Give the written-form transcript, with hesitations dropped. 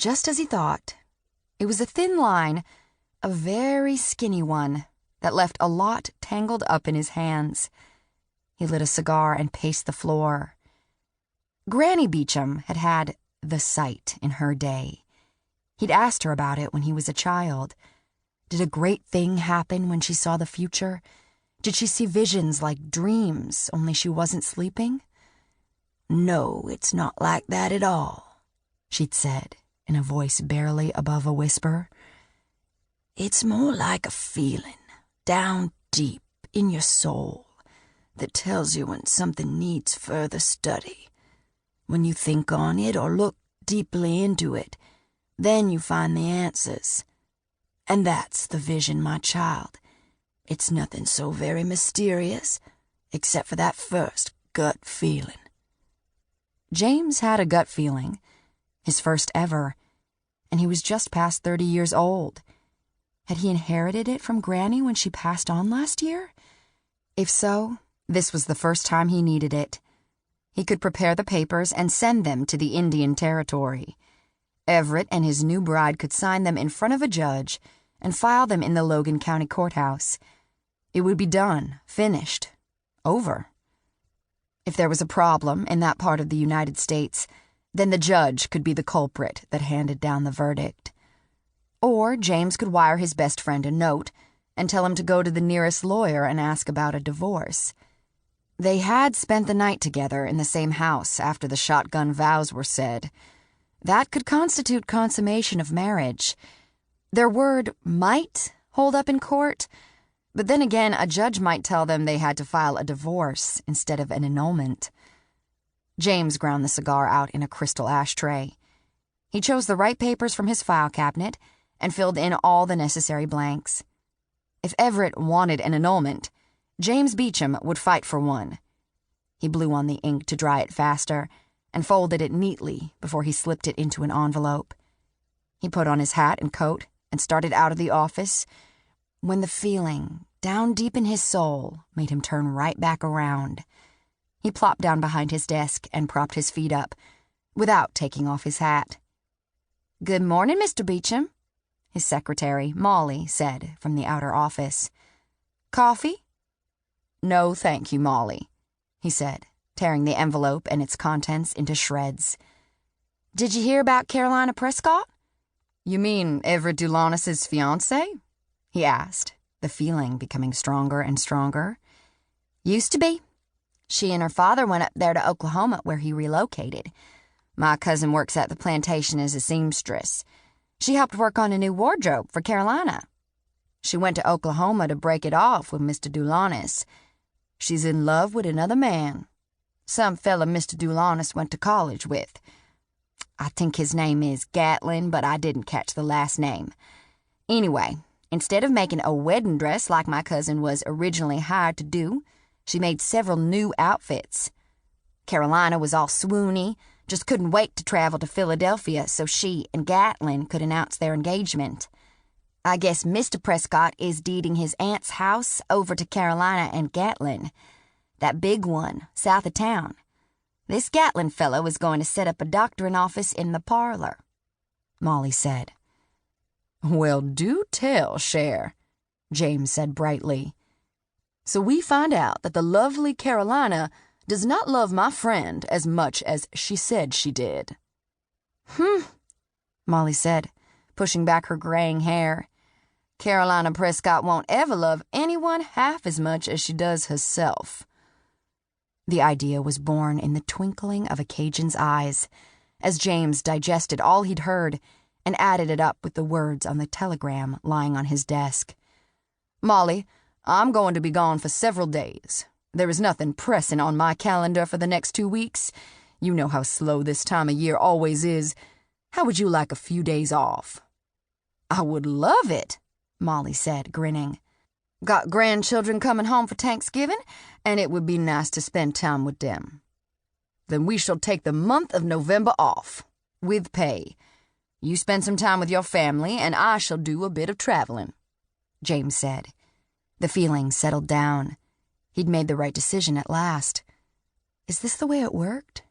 just as he thought. It was a thin line, a very skinny one, that left a lot tangled up in his hands. He lit a cigar and paced the floor. Granny Beecham had had the sight in her day. He'd asked her about it when he was a child. Did a great thing happen when she saw the future? Did she see visions like dreams, only she wasn't sleeping? "No, it's not like that at all," she'd said, in a voice barely above a whisper. "It's more like a feeling, down deep in your soul, that tells you when something needs further study. When you think on it or look deeply into it, then you find the answers. And that's the vision, my child. It's nothing so very mysterious, except for that first gut feeling." James had a gut feeling, his first ever, and he was just past 30 years old. Had he inherited it from Granny when she passed on last year? If so, this was the first time he needed it. He could prepare the papers and send them to the Indian Territory. Everett and his new bride could sign them in front of a judge and file them in the Logan County Courthouse. It would be done, finished, over. If there was a problem in that part of the United States, then the judge could be the culprit that handed down the verdict. Or James could wire his best friend a note and tell him to go to the nearest lawyer and ask about a divorce. They had spent the night together in the same house after the shotgun vows were said. That could constitute consummation of marriage. Their word might hold up in court, but then again, a judge might tell them they had to file a divorce instead of an annulment. James ground the cigar out in a crystal ashtray. He chose the right papers from his file cabinet and filled in all the necessary blanks. If Everett wanted an annulment, James Beecham would fight for one. He blew on the ink to dry it faster and folded it neatly before he slipped it into an envelope. He put on his hat and coat and started out of the office when the feeling, down deep in his soul, made him turn right back around. He plopped down behind his desk and propped his feet up, without taking off his hat. "Good morning, Mr. Beecham," his secretary, Molly, said from the outer office. "Coffee?" "No, thank you, Molly," he said, tearing the envelope and its contents into shreds. "Did you hear about Carolina Prescott?" "You mean Everett Dulanis' fiancée?" he asked, the feeling becoming stronger and stronger. "Used to be. She and her father went up there to Oklahoma, where he relocated. My cousin works at the plantation as a seamstress. She helped work on a new wardrobe for Carolina. She went to Oklahoma to break it off with Mr. Dulanis. She's in love with another man. Some fella Mr. Dulanis went to college with. I think his name is Gatlin, but I didn't catch the last name. Anyway, instead of making a wedding dress like my cousin was originally hired to do, she made several new outfits. Carolina was all swoony, just couldn't wait to travel to Philadelphia so she and Gatlin could announce their engagement. I guess Mr. Prescott is deeding his aunt's house over to Carolina and Gatlin, that big one south of town. This Gatlin fellow was going to set up a doctoring office in the parlor," Molly said. "Well, do tell, Cher," James said brightly. "So we find out that the lovely Carolina does not love my friend as much as she said she did." Molly said, pushing back her graying hair. "Carolina Prescott won't ever love anyone half as much as she does herself." The idea was born in the twinkling of a Cajun's eyes, as James digested all he'd heard and added it up with the words on the telegram lying on his desk. "Molly, I'm going to be gone for several days. There is nothing pressing on my calendar for the next 2 weeks. You know how slow this time of year always is. How would you like a few days off?" "I would love it," Molly said, grinning. "Got grandchildren coming home for Thanksgiving, and it would be nice to spend time with them." "Then we shall take the month of November off, with pay. You spend some time with your family, and I shall do a bit of traveling," James said. The feeling settled down. He'd made the right decision at last. Is this the way it worked?